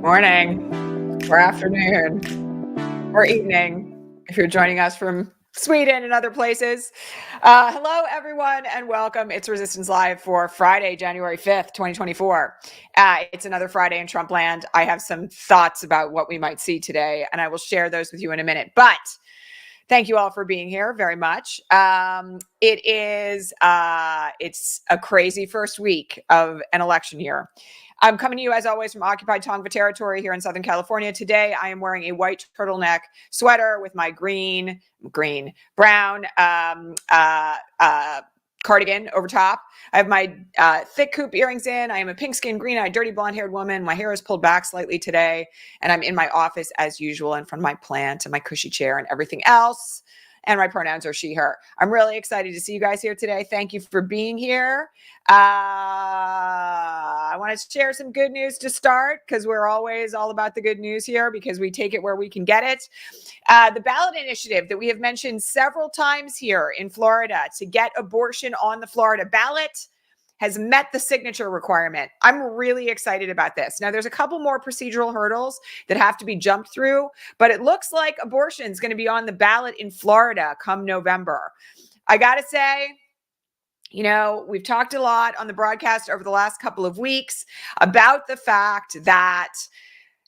morning, or afternoon, or evening, if you're joining us from Sweden and other places. Hello, everyone, and welcome. It's Resistance Live for Friday, January 5th, 2024. It's another Friday in Trump land. I have some thoughts about what we might see today, and I will share those with you in a minute. But thank you all for being here very much. It's a crazy first week of an election year. I'm coming to you, as always, from occupied Tongva territory here in Southern California. Today, I am wearing a white turtleneck sweater with my brown cardigan over top. I have my thick coupe earrings in. I am a pink-skinned, green-eyed, dirty, blonde-haired woman. My hair is pulled back slightly today, and I'm in my office as usual in front of my plant and my cushy chair and everything else. And my pronouns are she, her. I'm really excited to see you guys here today. Thank you for being here. I want to share some good news to start, because we're always all about the good news here, because we take it where we can get it. The ballot initiative that we have mentioned several times here in Florida to get abortion on the Florida ballot has met the signature requirement. I'm really excited about this. Now, there's a couple more procedural hurdles that have to be jumped through, but it looks like abortion is going to be on the ballot in Florida come November. I got to say, you know, we've talked a lot on the broadcast over the last couple of weeks about the fact that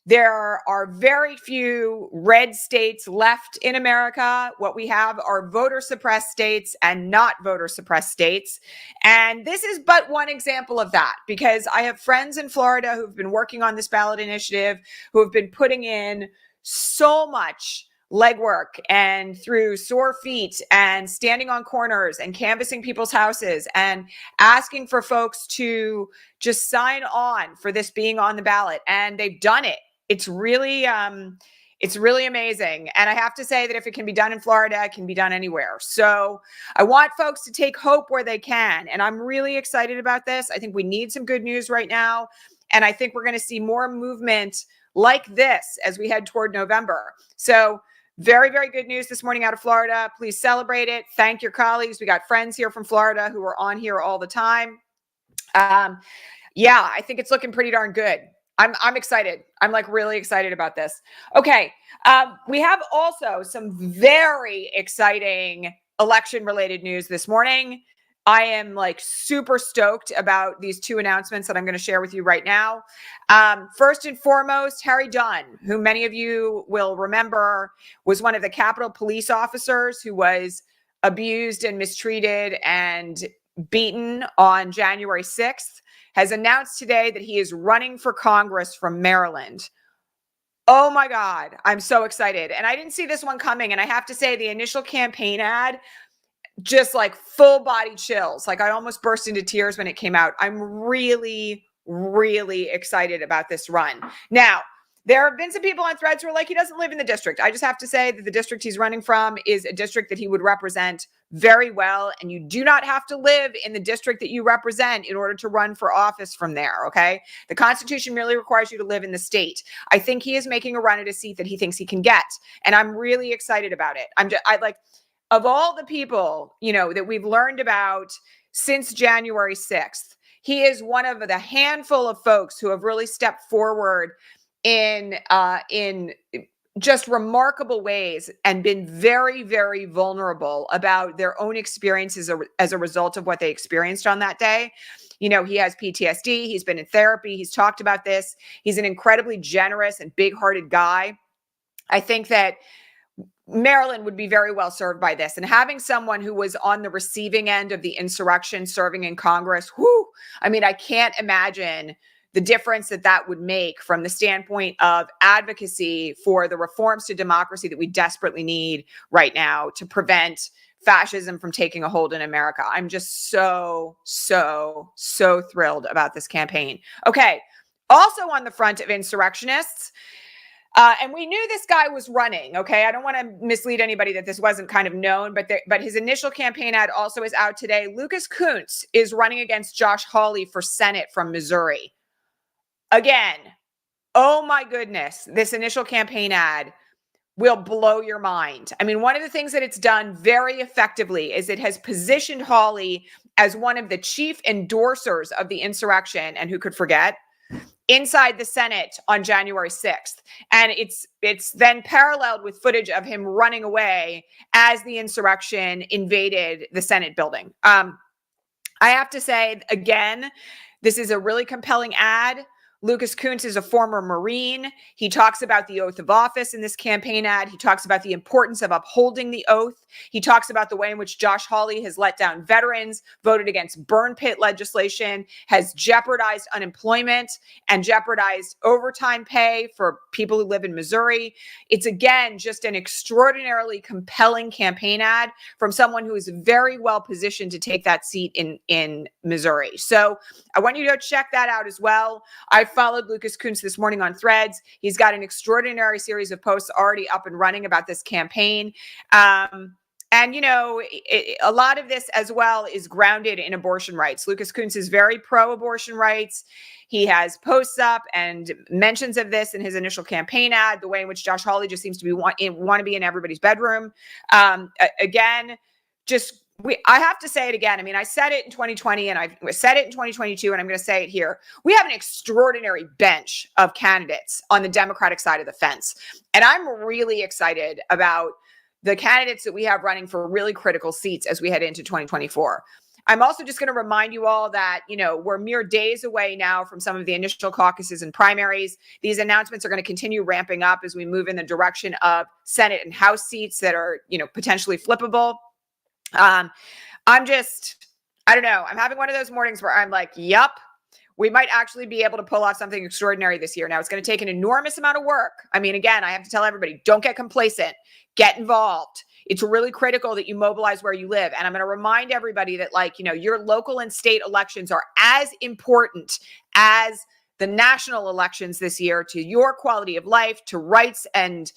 there are very few red states left in America. What we have are voter suppressed states and not voter suppressed states. And this is but one example of that, because I have friends in Florida who've been working on this ballot initiative, who have been putting in so much legwork and through sore feet and standing on corners and canvassing people's houses and asking for folks to just sign on for this being on the ballot. And they've done it. It's really amazing. And I have to say that if it can be done in Florida, it can be done anywhere. So I want folks to take hope where they can. And I'm really excited about this. I think we need some good news right now. And I think we're going to see more movement like this as we head toward November. So very, very good news this morning out of Florida. Please celebrate it. Thank your colleagues. We got friends here from Florida who are on here all the time. Yeah, I think it's looking pretty darn good. I'm excited. I'm like really excited about this. Okay. We have also some very exciting election related news this morning. I am like super stoked about these two announcements that I'm going to share with you right now. First and foremost, Harry Dunn, who many of you will remember was one of the Capitol police officers who was abused and mistreated and beaten on January 6th, has announced today that he is running for Congress from Maryland. Oh my God, I'm so excited. And I didn't see this one coming. And I have to say, the initial campaign ad, just like full body chills. Like I almost burst into tears when it came out. I'm really, really excited about this run. Now, there have been some people on Threads who are like, he doesn't live in the district. I just have to say that the district he's running from is a district that he would represent very well. And you do not have to live in the district that you represent in order to run for office from there. Okay. The Constitution merely requires you to live in the state. I think he is making a run at a seat that he thinks he can get. And I'm really excited about it. Of all the people, you know, that we've learned about since January 6th, he is one of the handful of folks who have really stepped forward in just remarkable ways and been very, very vulnerable about their own experiences as a result of what they experienced on that day. You know, he has PTSD. He's been in therapy. He's talked about this. He's an incredibly generous and big-hearted guy. I think that Maryland would be very well served by this. And having someone who was on the receiving end of the insurrection serving in Congress, I mean, I can't imagine the difference that would make from the standpoint of advocacy for the reforms to democracy that we desperately need right now to prevent fascism from taking a hold in America. I'm just so thrilled about this campaign. Okay. Also on the front of insurrectionists, and we knew this guy was running, okay? I don't want to mislead anybody that this wasn't kind of known, but his initial campaign ad also is out today. Lucas Kuntz is running against Josh Hawley for Senate from Missouri. Again, oh my goodness, this initial campaign ad will blow your mind. I mean, one of the things that it's done very effectively is it has positioned Hawley as one of the chief endorsers of the insurrection, and who could forget, inside the Senate on January 6th. And it's then paralleled with footage of him running away as the insurrection invaded the Senate building. I have to say, again, this is a really compelling ad. Lucas Kunce is a former Marine. He talks about the oath of office in this campaign ad. He talks about the importance of upholding the oath. He talks about the way in which Josh Hawley has let down veterans, voted against burn pit legislation, has jeopardized unemployment and jeopardized overtime pay for people who live in Missouri. It's, again, just an extraordinarily compelling campaign ad from someone who is very well positioned to take that seat in Missouri. So I want you to go check that out as well. I followed Lucas Kunce this morning on Threads. He's got an extraordinary series of posts already up and running about this campaign. And, you know, a lot of this as well is grounded in abortion rights. Lucas Kunce is very pro-abortion rights. He has posts up and mentions of this in his initial campaign ad, the way in which Josh Hawley just seems to want to be in everybody's bedroom. Again, just I have to say it again. I mean, I said it in 2020 and I said it in 2022, and I'm going to say it here. We have an extraordinary bench of candidates on the Democratic side of the fence. And I'm really excited about the candidates that we have running for really critical seats as we head into 2024. I'm also just going to remind you all that, you know, we're mere days away now from some of the initial caucuses and primaries. These announcements are going to continue ramping up as we move in the direction of Senate and House seats that are, you know, potentially flippable. I don't know. I'm having one of those mornings where I'm like, yup, we might actually be able to pull off something extraordinary this year. Now, it's going to take an enormous amount of work. I mean, again, I have to tell everybody, don't get complacent, get involved. It's really critical that you mobilize where you live. And I'm going to remind everybody that, like, you know, your local and state elections are as important as the national elections this year to your quality of life, to rights and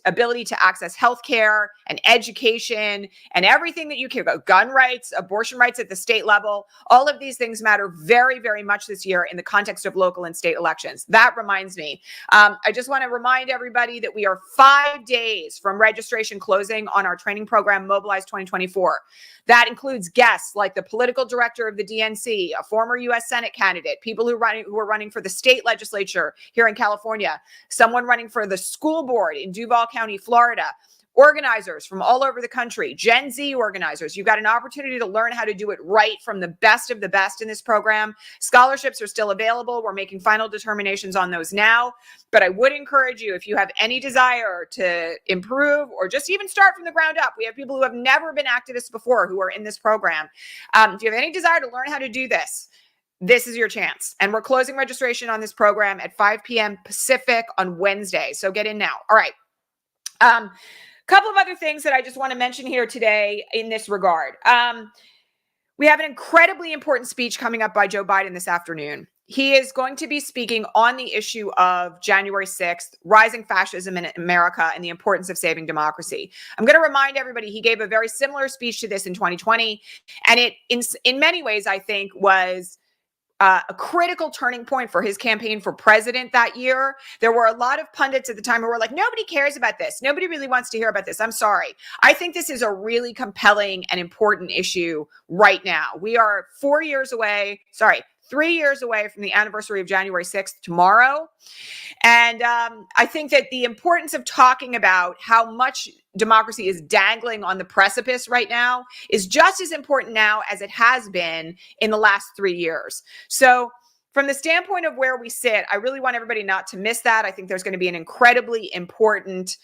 ability to access healthcare and education and everything that you care about, gun rights, abortion rights at the state level. All of these things matter very, very much this year in the context of local and state elections. That reminds me, I just want to remind everybody that we are 5 days from registration closing on our training program, Mobilize 2024. That includes guests like the political director of the DNC, a former U.S. Senate candidate, people who are running for the state legislature here in California, someone running for the school board in Duval County, Florida, organizers from all over the country, Gen Z organizers. You've got an opportunity to learn how to do it right from the best of the best in this program. Scholarships are still available. We're making final determinations on those now. But I would encourage you, if you have any desire to improve or just even start from the ground up, we have people who have never been activists before who are in this program. If you have any desire to learn how to do this, this is your chance. And we're closing registration on this program at 5 p.m. Pacific on Wednesday. So get in now. All right. Couple of other things that I just want to mention here today in this regard. We have an incredibly important speech coming up by Joe Biden this afternoon. He is going to be speaking on the issue of January 6th, rising fascism in America and the importance of saving democracy. I'm going to remind everybody he gave a very similar speech to this in 2020. And it, in many ways, I think was a critical turning point for his campaign for president that year. There were a lot of pundits at the time who were like, nobody cares about this. Nobody really wants to hear about this. I'm sorry. I think this is a really compelling and important issue right now. We are 3 years away from the anniversary of January 6th tomorrow. And I think that the importance of talking about how much democracy is dangling on the precipice right now is just as important now as it has been in the last 3 years. So from the standpoint of where we sit, I really want everybody not to miss that. I think there's going to be an incredibly important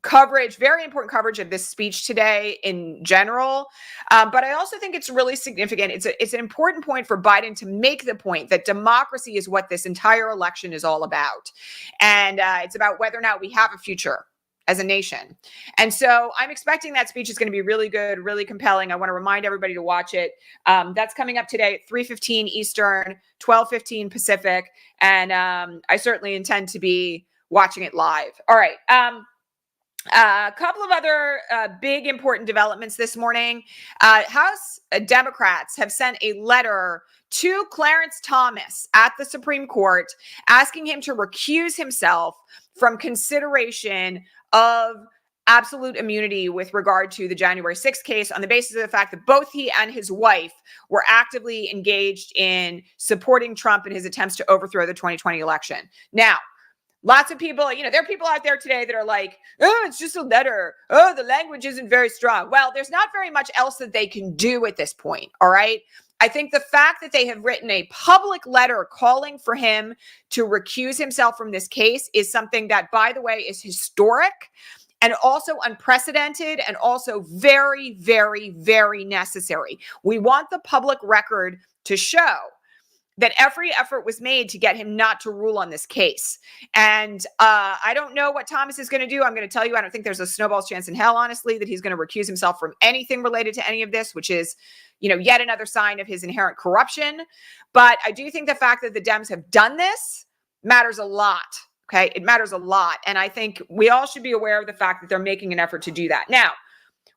coverage, very important coverage of this speech today in general. But I also think it's really significant. It's an important point for Biden to make the point that democracy is what this entire election is all about. And it's about whether or not we have a future as a nation. And so I'm expecting that speech is going to be really good, really compelling. I want to remind everybody to watch it. That's coming up today at 3:15 Eastern, 12:15 Pacific. And I certainly intend to be watching it live. All right. A couple of other big important developments this morning. House Democrats have sent a letter to Clarence Thomas at the Supreme Court asking him to recuse himself from consideration of absolute immunity with regard to the January 6th case on the basis of the fact that both he and his wife were actively engaged in supporting Trump in his attempts to overthrow the 2020 election. Now, lots of people, there are people out there today that are like, oh, it's just a letter. Oh, the language isn't very strong. Well, there's not very much else that they can do at this point. All right. I think the fact that they have written a public letter calling for him to recuse himself from this case is something that, by the way, is historic and also unprecedented and also very, very, very necessary. We want the public record to show that every effort was made to get him not to rule on this case. And I don't know what Thomas is going to do. I'm going to tell you, I don't think there's a snowball's chance in hell, honestly, that he's going to recuse himself from anything related to any of this, which is, yet another sign of his inherent corruption. But I do think the fact that the Dems have done this matters a lot. Okay, it matters a lot. And I think we all should be aware of the fact that they're making an effort to do that. Now,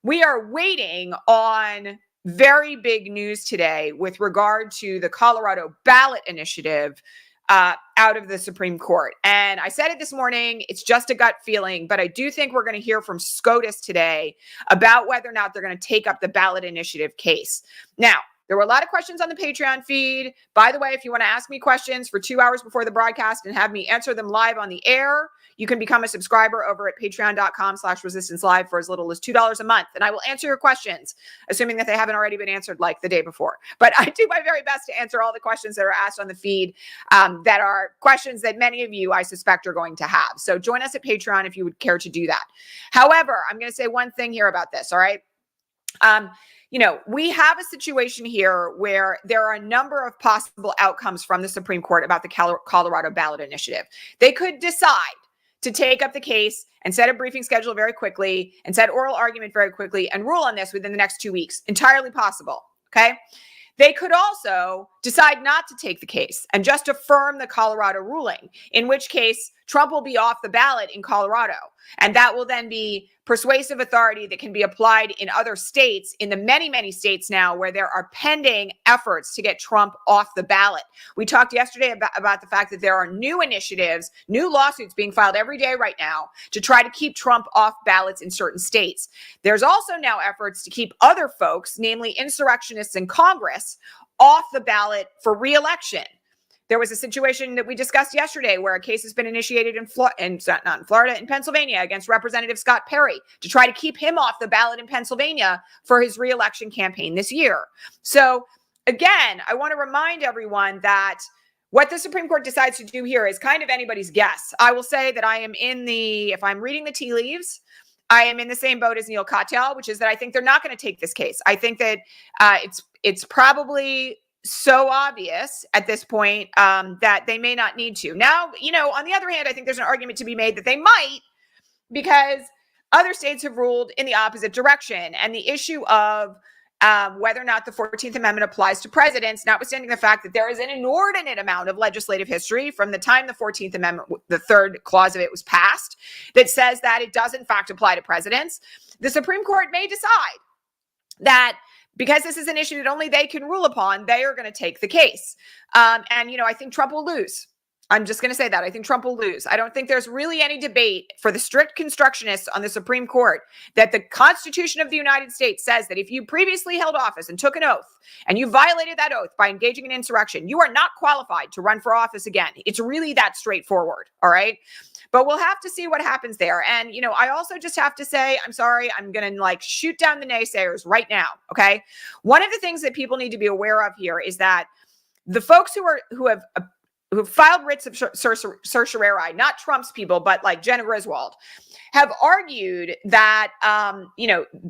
we are waiting on very big news today with regard to the Colorado ballot initiative out of the Supreme Court. And I said it this morning, it's just a gut feeling, but I do think we're going to hear from SCOTUS today about whether or not they're going to take up the ballot initiative case. Now, there were a lot of questions on the Patreon feed. By the way, if you want to ask me questions for 2 hours before the broadcast and have me answer them live on the air, you can become a subscriber over at patreon.com/resistancelive for as little as $2 a month. And I will answer your questions, assuming that they haven't already been answered like the day before. But I do my very best to answer all the questions that are asked on the feed that are questions that many of you, I suspect, are going to have. So join us at Patreon if you would care to do that. However, I'm going to say one thing here about this, all right? We have a situation here where there are a number of possible outcomes from the Supreme Court about the Colorado ballot initiative. They could decide to take up the case and set a briefing schedule very quickly and set oral argument very quickly and rule on this within the next 2 weeks. Entirely possible. Okay. They could also decide not to take the case and just affirm the Colorado ruling, in which case Trump will be off the ballot in Colorado. And that will then be persuasive authority that can be applied in other states, in the many, many states now where there are pending efforts to get Trump off the ballot. We talked yesterday about the fact that there are new initiatives, new lawsuits being filed every day right now to try to keep Trump off ballots in certain states. There's also now efforts to keep other folks, namely insurrectionists in Congress, off the ballot for re-election. There was a situation that we discussed yesterday where a case has been initiated in Pennsylvania against Representative Scott Perry to try to keep him off the ballot in Pennsylvania for his re-election campaign this year. So again, I want to remind everyone that what the Supreme Court decides to do here is kind of anybody's guess. I will say that if I'm reading the tea leaves, I am in the same boat as Neil Katyal, which is that I think they're not going to take this case. I think that it's probably so obvious at this point that they may not need to. Now, on the other hand, I think there's an argument to be made that they might, because other states have ruled in the opposite direction. And the issue of whether or not the 14th Amendment applies to presidents, notwithstanding the fact that there is an inordinate amount of legislative history from the time the 14th Amendment, the third clause of it, was passed, that says that it does in fact apply to presidents, the Supreme Court may decide that because this is an issue that only they can rule upon, they are going to take the case. I think Trump will lose. I'm just going to say that. I think Trump will lose. I don't think there's really any debate for the strict constructionists on the Supreme Court that the Constitution of the United States says that if you previously held office and took an oath and you violated that oath by engaging in insurrection, you are not qualified to run for office again. It's really that straightforward. All right. But we'll have to see what happens there. And, I also just have to say, I'm sorry, I'm going to shoot down the naysayers right now. Okay. One of the things that people need to be aware of here is that the folks who have filed writs of certiorari, not Trump's people, but like Jenna Griswold, have argued that,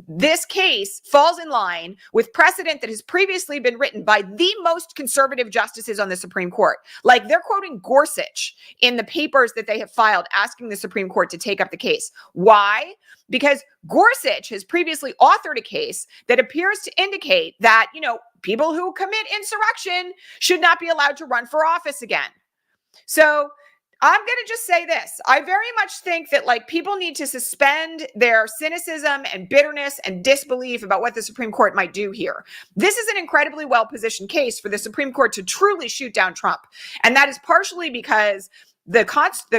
this case falls in line with precedent that has previously been written by the most conservative justices on the Supreme Court. Like, they're quoting Gorsuch in the papers that they have filed asking the Supreme Court to take up the case. Why? Because Gorsuch has previously authored a case that appears to indicate that, people who commit insurrection should not be allowed to run for office again. So I'm going to just say this. I very much think that people need to suspend their cynicism and bitterness and disbelief about what the Supreme Court might do here. This is an incredibly well-positioned case for the Supreme Court to truly shoot down Trump. And that is partially because The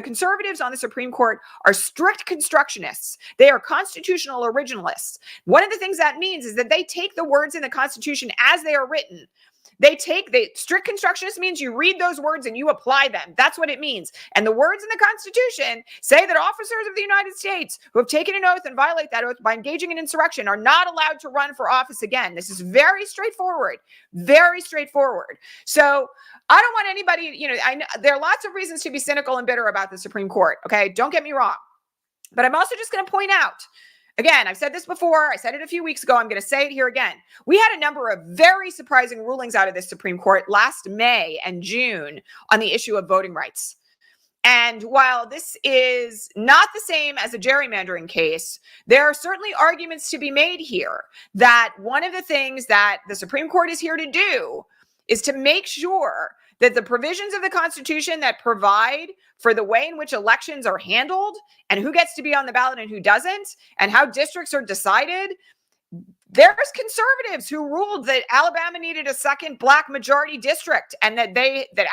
conservatives on the Supreme Court are strict constructionists. They are constitutional originalists. One of the things that means is that they take the words in the Constitution as they are written. Strict constructionist means you read those words and you apply them. That's what it means. And the words in the Constitution say that officers of the United States who have taken an oath and violate that oath by engaging in insurrection are not allowed to run for office again. This is very straightforward, very straightforward. So I don't want anybody, I know there are lots of reasons to be cynical and bitter about the Supreme Court. Okay. Don't get me wrong. But I'm also just going to point out, again, I've said this before. I said it a few weeks ago. I'm going to say it here again. We had a number of very surprising rulings out of this Supreme Court last May and June on the issue of voting rights. And while this is not the same as a gerrymandering case, there are certainly arguments to be made here that one of the things that the Supreme Court is here to do is to make sure that the provisions of the Constitution that provide for the way in which elections are handled and who gets to be on the ballot and who doesn't, and how districts are decided. There's conservatives who ruled that Alabama needed a second Black majority district and that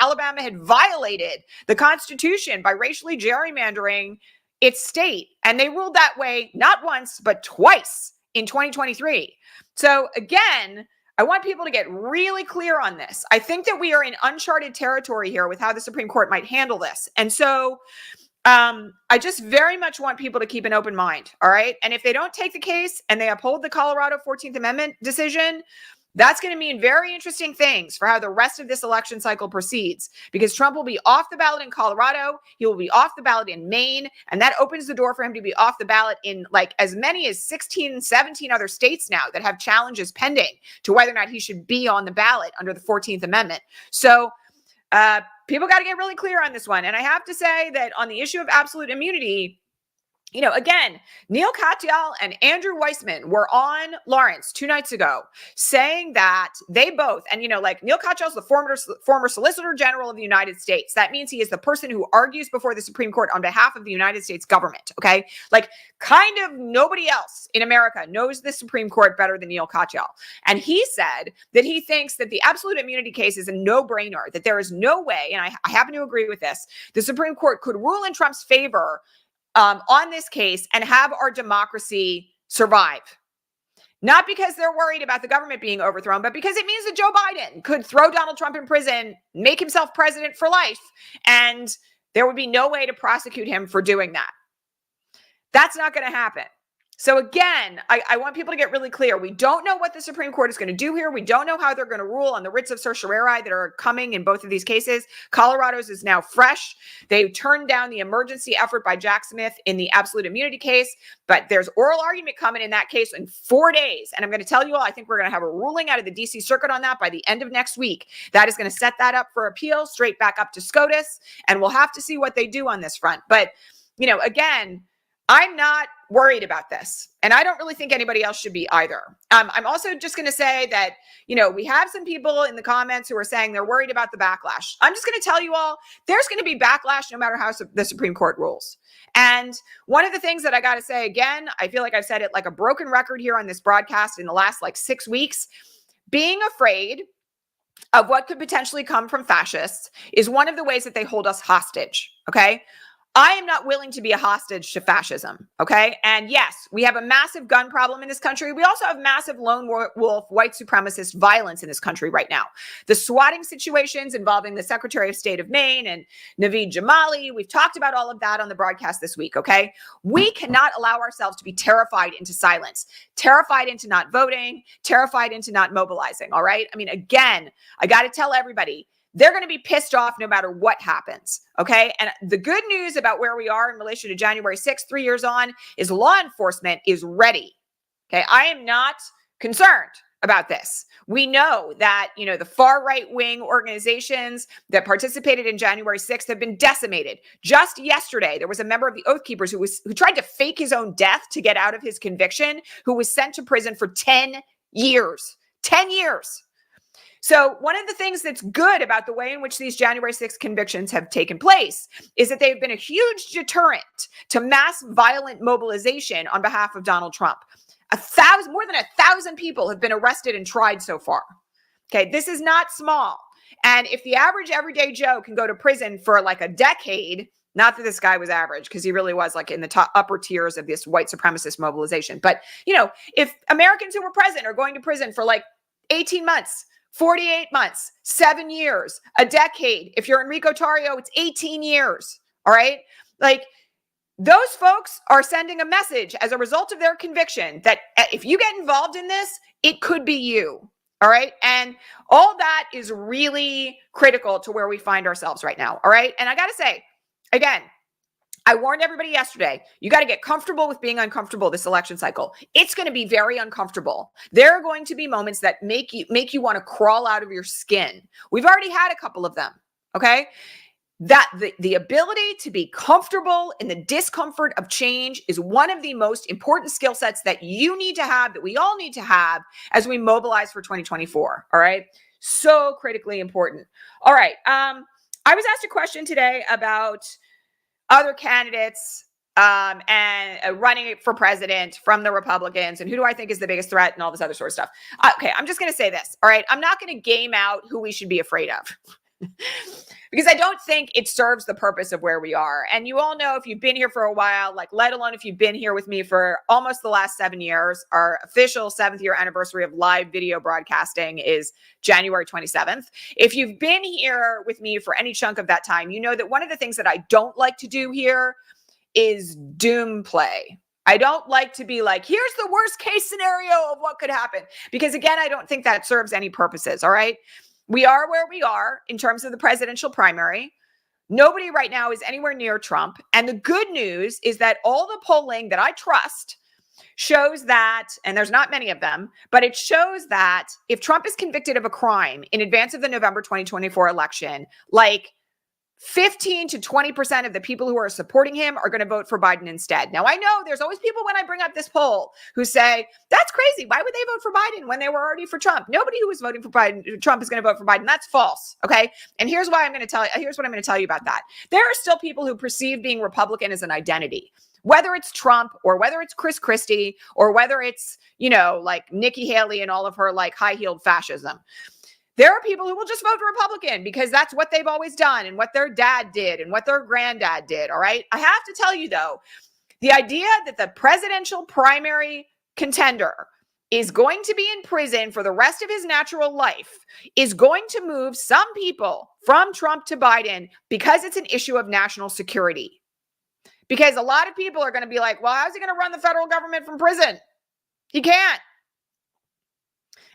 Alabama had violated the Constitution by racially gerrymandering its state. And they ruled that way not once, but twice in 2023. So again, I want people to get really clear on this. I think that we are in uncharted territory here with how the Supreme Court might handle this. And so I just very much want people to keep an open mind. All right. And if they don't take the case and they uphold the Colorado 14th Amendment decision, that's going to mean very interesting things for how the rest of this election cycle proceeds, because Trump will be off the ballot in Colorado. He will be off the ballot in Maine. And that opens the door for him to be off the ballot in like as many as 16, 17 other states now that have challenges pending to whether or not he should be on the ballot under the 14th Amendment. So people got to get really clear on this one. And I have to say that on the issue of absolute immunity, again, Neil Katyal and Andrew Weissman were on Lawrence 2 nights ago saying that they both, and like Neil Katyal is the former Solicitor General of the United States. That means he is the person who argues before the Supreme Court on behalf of the United States government. Okay. Like kind of nobody else in America knows the Supreme Court better than Neil Katyal. And he said that he thinks that the absolute immunity case is a no-brainer, that there is no way, and I happen to agree with this, the Supreme Court could rule in Trump's favor on this case and have our democracy survive. Not because they're worried about the government being overthrown, but because it means that Joe Biden could throw Donald Trump in prison, make himself president for life, and there would be no way to prosecute him for doing that. That's not going to happen. So again, I want people to get really clear. We don't know what the Supreme Court is going to do here. We don't know how they're going to rule on the writs of certiorari that are coming in both of these cases. Colorado's is now fresh. They turned down the emergency effort by Jack Smith in the absolute immunity case, but there's oral argument coming in that case in 4 days. And I'm going to tell you all, I think we're going to have a ruling out of the DC Circuit on that by the end of next week. That is going to set that up for appeal straight back up to SCOTUS. And we'll have to see what they do on this front. But, again, I'm not worried about this. And I don't really think anybody else should be either. I'm also just going to say that, we have some people in the comments who are saying they're worried about the backlash. I'm just going to tell you all, there's going to be backlash no matter how the Supreme Court rules. And one of the things that I got to say again, I feel like I've said it like a broken record here on this broadcast in the last 6 weeks, being afraid of what could potentially come from fascists is one of the ways that they hold us hostage. Okay. I am not willing to be a hostage to fascism, okay? And yes, we have a massive gun problem in this country. We also have massive lone wolf white supremacist violence in this country right now. The swatting situations involving the Secretary of State of Maine and Naveed Jamali, we've talked about all of that on the broadcast this week, okay? We cannot allow ourselves to be terrified into silence, terrified into not voting, terrified into not mobilizing, all right? I mean, again, I got to tell everybody, they're going to be pissed off no matter what happens, okay? And the good news about where we are in relation to January 6th, 3 years on, is law enforcement is ready, okay? I am not concerned about this. We know that, the far right-wing organizations that participated in January 6th have been decimated. Just yesterday, there was a member of the Oathkeepers who tried to fake his own death to get out of his conviction, who was sent to prison for 10 years. 10 years. So one of the things that's good about the way in which these January 6th convictions have taken place is that they've been a huge deterrent to mass violent mobilization on behalf of Donald Trump. More than 1,000 people have been arrested and tried so far. Okay, this is not small. And if the average everyday Joe can go to prison for like a decade, not that this guy was average, because he really was like in the top upper tiers of this white supremacist mobilization. But, if Americans who were present are going to prison for like 18 months, 48 months, 7 years, a decade, if you're Enrico Tarrio, it's 18 years. All right. Like, those folks are sending a message as a result of their conviction that if you get involved in this, it could be you. All right. And all that is really critical to where we find ourselves right now. All right. And I got to say, again, I warned everybody yesterday, you got to get comfortable with being uncomfortable this election cycle. It's going to be very uncomfortable. There are going to be moments that make you want to crawl out of your skin. We've already had a couple of them. Okay. That the ability to be comfortable in the discomfort of change is one of the most important skill sets that you need to have, that we all need to have as we mobilize for 2024. All right. So critically important. All right. I was asked a question today about other candidates and running for president from the Republicans and who do I think is the biggest threat and all this other sort of stuff. Okay. I'm just going to say this. All right. I'm not going to game out who we should be afraid of. Because I don't think it serves the purpose of where we are. And you all know, if you've been here for a while, like let alone if you've been here with me for almost the last 7 years, our official 7th year anniversary of live video broadcasting is January 27th. If you've been here with me for any chunk of that time, you know that one of the things that I don't like to do here is doom play. I don't like to be like, here's the worst case scenario of what could happen. Because again, I don't think that serves any purposes. All right. We are where we are in terms of the presidential primary. Nobody right now is anywhere near Trump. And the good news is that all the polling that I trust shows that, and there's not many of them, but it shows that if Trump is convicted of a crime in advance of the November 2024 election, like 15 to 20% of the people who are supporting him are going to vote for Biden instead. Now, I know there's always people when I bring up this poll who say, that's crazy. Why would they vote for Biden when they were already for Trump? Nobody who is voting for Biden, Trump is going to vote for Biden. That's false. Okay. And here's what I'm going to tell you about that. There are still people who perceive being Republican as an identity, whether it's Trump or whether it's Chris Christie or whether it's, like Nikki Haley and all of her like high-heeled fascism. There are people who will just vote Republican because that's what they've always done and what their dad did and what their granddad did. All right. I have to tell you, though, the idea that the presidential primary contender is going to be in prison for the rest of his natural life is going to move some people from Trump to Biden because it's an issue of national security. Because a lot of people are going to be like, well, how's he going to run the federal government from prison? He can't.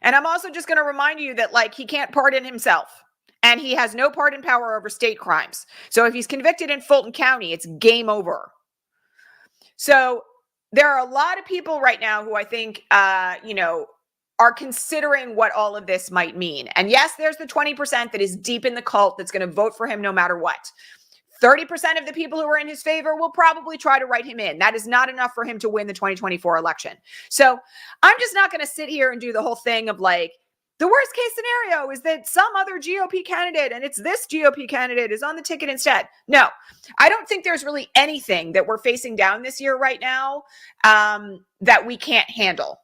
And I'm also just going to remind you that, like, he can't pardon himself and he has no pardon power over state crimes. So if he's convicted in Fulton County, it's game over. So there are a lot of people right now who I think, are considering what all of this might mean. And yes, there's the 20% that is deep in the cult that's going to vote for him no matter what. 30% of the people who are in his favor will probably try to write him in. That is not enough for him to win the 2024 election. So I'm just not going to sit here and do the whole thing of like, the worst case scenario is that some other GOP candidate, and it's this GOP candidate, is on the ticket instead. No, I don't think there's really anything that we're facing down this year right now that we can't handle.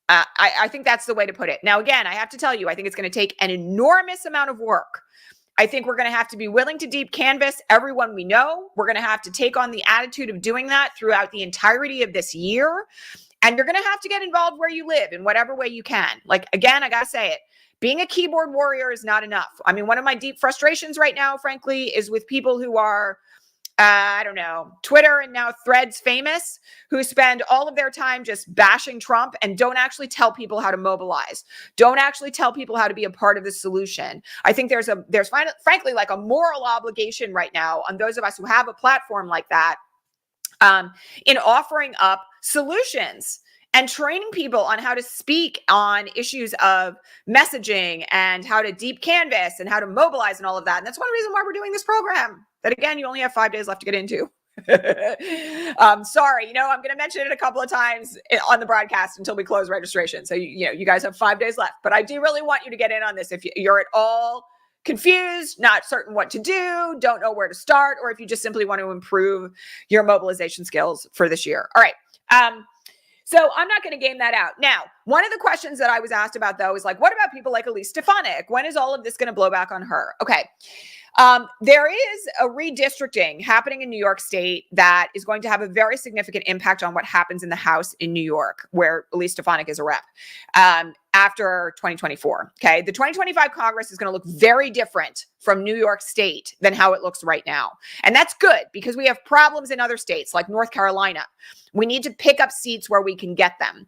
I think that's the way to put it. Now, again, I have to tell you, I think it's going to take an enormous amount of work. I think we're going to have to be willing to deep canvass everyone we know. We're going to have to take on the attitude of doing that throughout the entirety of this year. And you're going to have to get involved where you live in whatever way you can. Like, again, I got to say it. Being a keyboard warrior is not enough. I mean, one of my deep frustrations right now, frankly, is with people who are, Twitter and now Threads famous, who spend all of their time just bashing Trump and don't actually tell people how to mobilize, don't actually tell people how to be a part of the solution. I think there's frankly like a moral obligation right now on those of us who have a platform like that in offering up solutions and training people on how to speak on issues of messaging and how to deep canvas and how to mobilize and all of that. And that's one reason why we're doing this program that, again, you only have 5 days left to get into. Sorry, I'm going to mention it a couple of times on the broadcast until we close registration. So, you guys have 5 days left, but I do really want you to get in on this. If you're at all confused, not certain what to do, don't know where to start, or if you just simply want to improve your mobilization skills for this year. All right. So I'm not going to game that out. Now, one of the questions that I was asked about, though, is like, what about people like Elise Stefanik? When is all of this going to blow back on her? Okay. There is a redistricting happening in New York State that is going to have a very significant impact on what happens in the House in New York, where Elise Stefanik is a rep, after 2024. Okay. The 2025 Congress is going to look very different from New York State than how it looks right now. And that's good because we have problems in other states like North Carolina. We need to pick up seats where we can get them.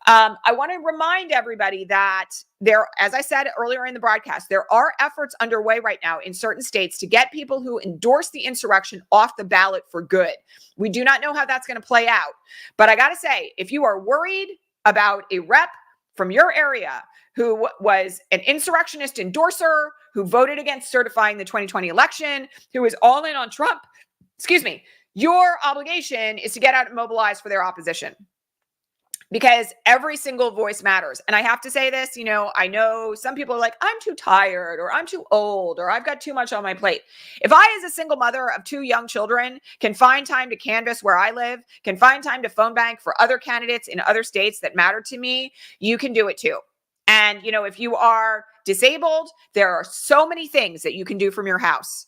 I want to remind everybody that there, as I said earlier in the broadcast, there are efforts underway right now in certain states to get people who endorse the insurrection off the ballot for good. We do not know how that's going to play out. But I got to say, if you are worried about a rep from your area who was an insurrectionist endorser, who voted against certifying the 2020 election, who is all in on Trump, your obligation is to get out and mobilize for their opposition, because every single voice matters. And I have to say this, I know some people are like, I'm too tired, or I'm too old, or I've got too much on my plate. If I, as a single mother of 2 young children, can find time to canvass where I live, can find time to phone bank for other candidates in other states that matter to me, you can do it too. And, if you are disabled, there are so many things that you can do from your house.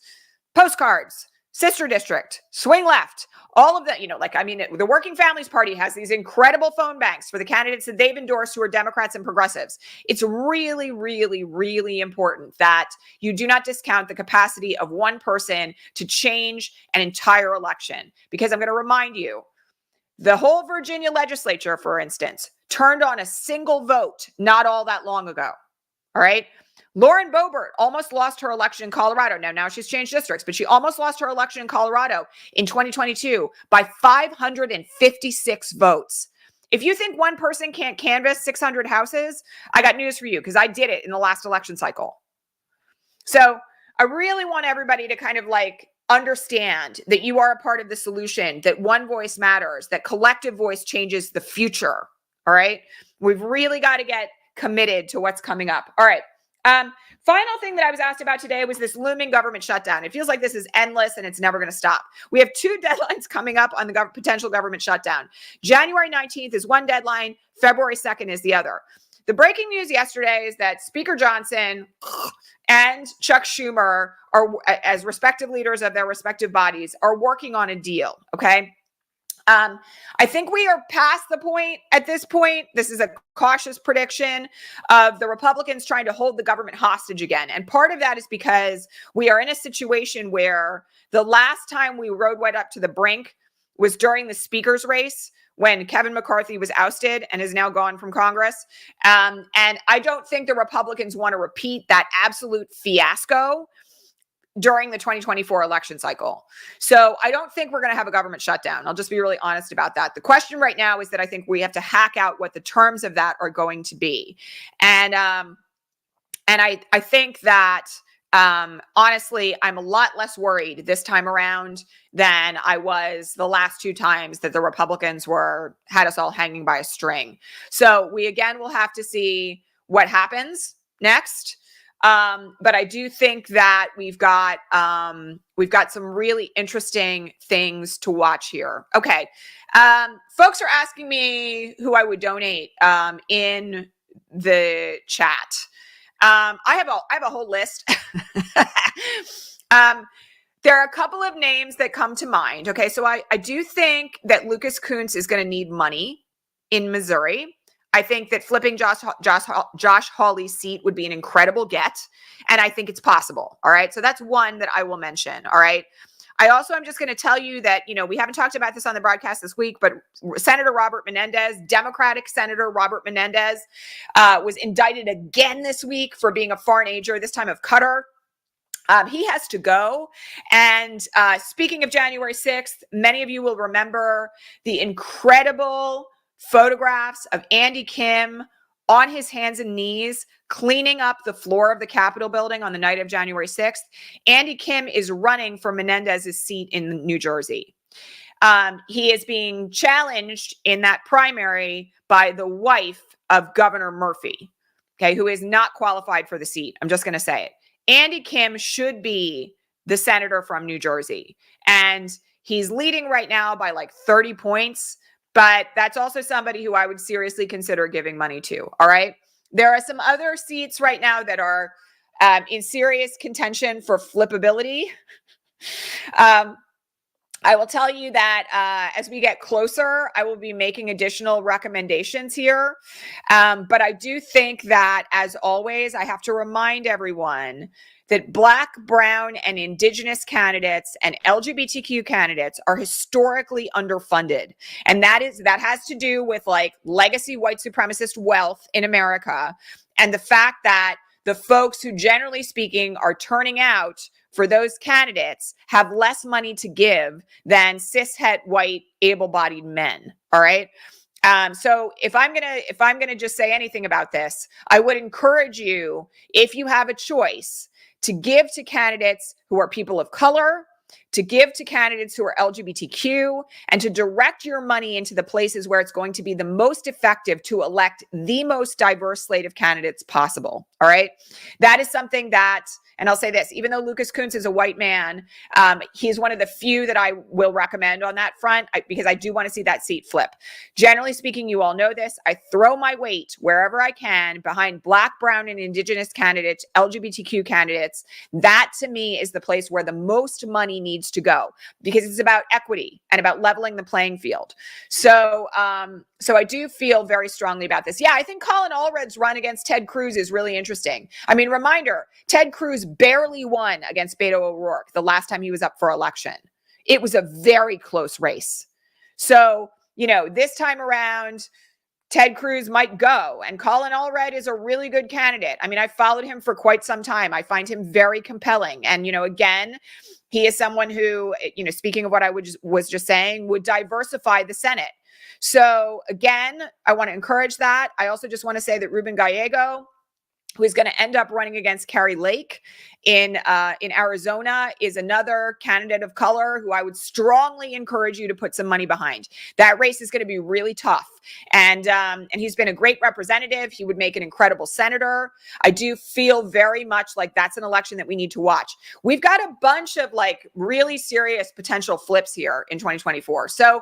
Postcards, sister district, swing left, all of that, the Working Families Party has these incredible phone banks for the candidates that they've endorsed who are Democrats and progressives. It's really, really, really important that you do not discount the capacity of one person to change an entire election. Because I'm going to remind you, the whole Virginia legislature, for instance, turned on a single vote not all that long ago. All right. Lauren Boebert almost lost her election in Colorado. Now she's changed districts, but she almost lost her election in Colorado in 2022 by 556 votes. If you think one person can't canvass 600 houses, I got news for you, because I did it in the last election cycle. So I really want everybody to kind of understand that you are a part of the solution, that one voice matters, that collective voice changes the future. All right. We've really got to get committed to what's coming up. All right. Final thing that I was asked about today was this looming government shutdown. It feels like this is endless and it's never going to stop. We have 2 deadlines coming up on the potential government shutdown. January 19th is one deadline. February 2nd is the other. The breaking news yesterday is that Speaker Johnson and Chuck Schumer are, as respective leaders of their respective bodies, are working on a deal. Okay. I think we are past the point at this point. This is a cautious prediction of the Republicans trying to hold the government hostage again. And part of that is because we are in a situation where the last time we rode right up to the brink was during the speaker's race, when Kevin McCarthy was ousted and is now gone from Congress. And I don't think the Republicans want to repeat that absolute fiasco during the 2024 election cycle. So I don't think we're going to have a government shutdown. I'll just be really honest about that. The question right now is that I think we have to hack out what the terms of that are going to be. And I think that, honestly, I'm a lot less worried this time around than I was the last 2 times that the Republicans had us all hanging by a string. So we again will have to see what happens next. But I do think that we've got some really interesting things to watch here. Okay. Folks are asking me who I would donate in the chat. I have a whole list. There are a couple of names that come to mind. Okay. So I do think that Lucas Kunce is going to need money in Missouri. I think that flipping Josh Hawley's seat would be an incredible get. And I think it's possible. All right. So that's one that I will mention. All right. I also am just going to tell you that, we haven't talked about this on the broadcast this week, but Senator Robert Menendez, Democratic Senator Robert Menendez, was indicted again this week for being a foreign agent, this time of Qatar. He has to go. And speaking of January 6th, many of you will remember the incredible photographs of Andy Kim on his hands and knees cleaning up the floor of the Capitol building on the night of January 6th. Andy Kim is running for Menendez's seat in New Jersey. He is being challenged in that primary by the wife of Governor Murphy, okay, who is not qualified for the seat. I'm just going to say it. Andy Kim should be the senator from New Jersey. And he's leading right now by 30 points. but that's also somebody who I would seriously consider giving money to. All right. There are some other seats right now that are in serious contention for flippability. I will tell you that as we get closer, I will be making additional recommendations here. But I do think that, as always, I have to remind everyone that Black, Brown, and Indigenous candidates and LGBTQ candidates are historically underfunded. And that has to do with like legacy white supremacist wealth in America, and the fact that the folks who, generally speaking, are turning out for those candidates have less money to give than cishet white able-bodied men. All right. So if I'm gonna just say anything about this, I would encourage you, if you have a choice, to give to candidates who are people of color, to give to candidates who are LGBTQ, and to direct your money into the places where it's going to be the most effective to elect the most diverse slate of candidates possible. All right. That is something that, and I'll say this, even though Lucas Kunce is a white man, he's one of the few that I will recommend on that front, because I do want to see that seat flip. Generally speaking, you all know this, I throw my weight wherever I can behind Black, Brown, and Indigenous candidates, LGBTQ candidates. That, to me, is the place where the most money needs to go, because it's about equity and about leveling the playing field. So I do feel very strongly about this. Yeah, I think Colin Allred's run against Ted Cruz is really interesting. I mean, reminder, Ted Cruz barely won against Beto O'Rourke the last time he was up for election. It was a very close race. So, this time around, Ted Cruz might go, and Colin Allred is a really good candidate. I mean, I followed him for quite some time. I find him very compelling. And, again, he is someone who, speaking of what I was just saying, would diversify the Senate. So again, I want to encourage that. I also just want to say that Ruben Gallego, who is going to end up running against Carrie Lake in Arizona, is another candidate of color who I would strongly encourage you to put some money behind. That race is going to be really tough. And he's been a great representative. He would make an incredible senator. I do feel very much like that's an election that we need to watch. We've got a bunch of like really serious potential flips here in 2024. So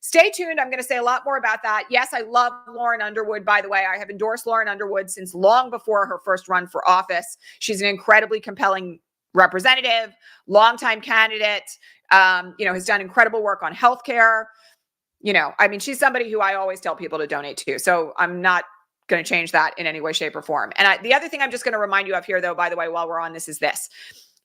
stay tuned. I'm going to say a lot more about that. Yes, I love Lauren Underwood, by the way. I have endorsed Lauren Underwood since long before her first run for office. She's an incredibly compelling representative, longtime candidate, has done incredible work on healthcare. She's somebody who I always tell people to donate to. So I'm not going to change that in any way, shape, or form. And the other thing I'm just going to remind you of here, though, by the way, while we're on this, is this.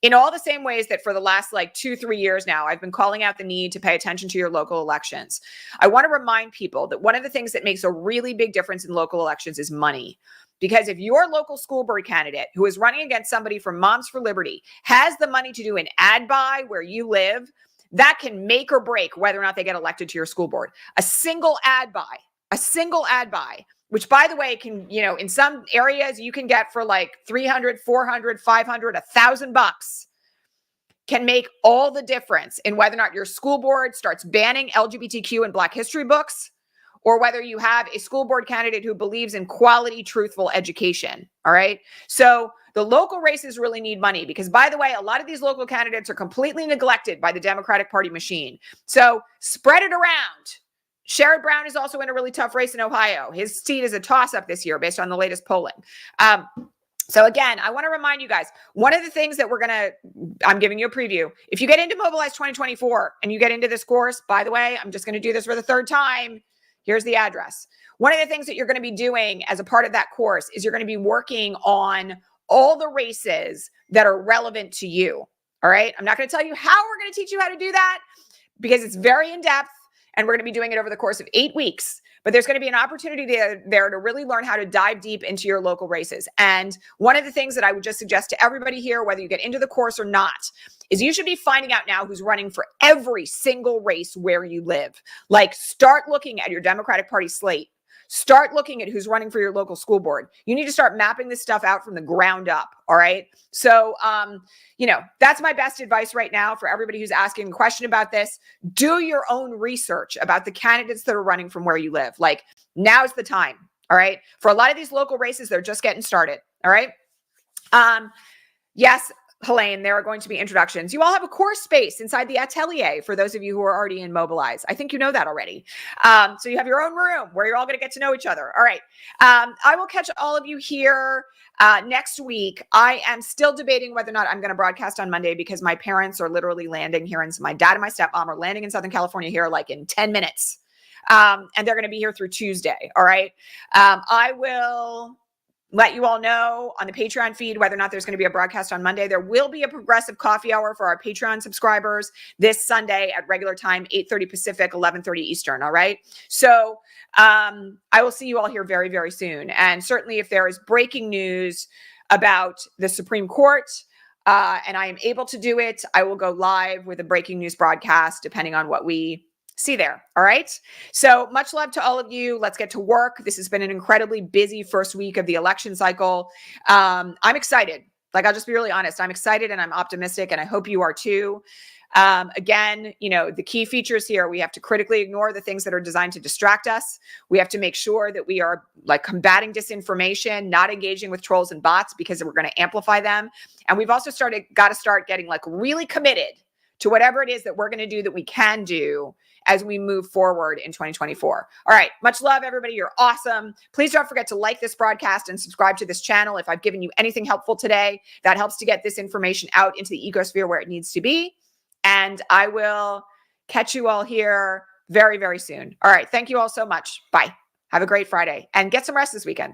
In all the same ways that for the last 2-3 years now, I've been calling out the need to pay attention to your local elections, I want to remind people that one of the things that makes a really big difference in local elections is money. Because if your local school board candidate who is running against somebody from Moms for Liberty has the money to do an ad buy where you live, that can make or break whether or not they get elected to your school board. A single ad buy, which, by the way, can, in some areas you can get for $300, $400, $500, $1,000, can make all the difference in whether or not your school board starts banning LGBTQ and Black history books, or whether you have a school board candidate who believes in quality, truthful education. All right. So the local races really need money because, by the way, a lot of these local candidates are completely neglected by the Democratic Party machine. So spread it around. Sherrod Brown is also in a really tough race in Ohio. His seat is a toss-up this year based on the latest polling. So again, I want to remind you guys, one of the things that I'm giving you a preview. If you get into Mobilize 2024 and you get into this course, by the way, I'm just going to do this for the third time. Here's the address. One of the things that you're going to be doing as a part of that course is you're going to be working on all the races that are relevant to you. All right. I'm not going to tell you how we're going to teach you how to do that because it's very in-depth. And we're going to be doing it over the course of 8 weeks. But there's going to be an opportunity there to really learn how to dive deep into your local races. And one of the things that I would just suggest to everybody here, whether you get into the course or not, is you should be finding out now who's running for every single race where you live. Start looking at your Democratic Party slate. Start looking at who's running for your local school board. You need to start mapping this stuff out from the ground up. All right. So, that's my best advice right now for everybody who's asking a question about this. Do your own research about the candidates that are running from where you live. Now's the time. All right. For a lot of these local races, they're just getting started. All right. Yes. Helene, there are going to be introductions. You all have a course space inside the atelier for those of you who are already in Mobilize. I think you know that already. So you have your own room where you're all going to get to know each other. All right. I will catch all of you here next week. I am still debating whether or not I'm going to broadcast on Monday because my parents are literally landing here, and my dad and my stepmom are landing in Southern California here like in 10 minutes. And they're going to be here through Tuesday. All right. I will let you all know on the Patreon feed whether or not there's going to be a broadcast on Monday. There will be a progressive coffee hour for our Patreon subscribers this Sunday at regular time, 8:30 Pacific, 11:30 Eastern. All right. So I will see you all here very, very soon. And certainly if there is breaking news about the Supreme Court, and I am able to do it, I will go live with a breaking news broadcast depending on what we see there. All right. So much love to all of you. Let's get to work. This has been an incredibly busy first week of the election cycle. I'm excited. Like, I'll just be really honest. I'm excited and I'm optimistic, and I hope you are too. Again, the key features here, we have to critically ignore the things that are designed to distract us. We have to make sure that we are combating disinformation, not engaging with trolls and bots because we're going to amplify them. And we've also got to start getting really committed to whatever it is that we're going to do that we can do as we move forward in 2024. All right. Much love, everybody. You're awesome. Please don't forget to like this broadcast and subscribe to this channel. If I've given you anything helpful today, that helps to get this information out into the ecosphere where it needs to be. And I will catch you all here very, very soon. All right. Thank you all so much. Bye. Have a great Friday and get some rest this weekend.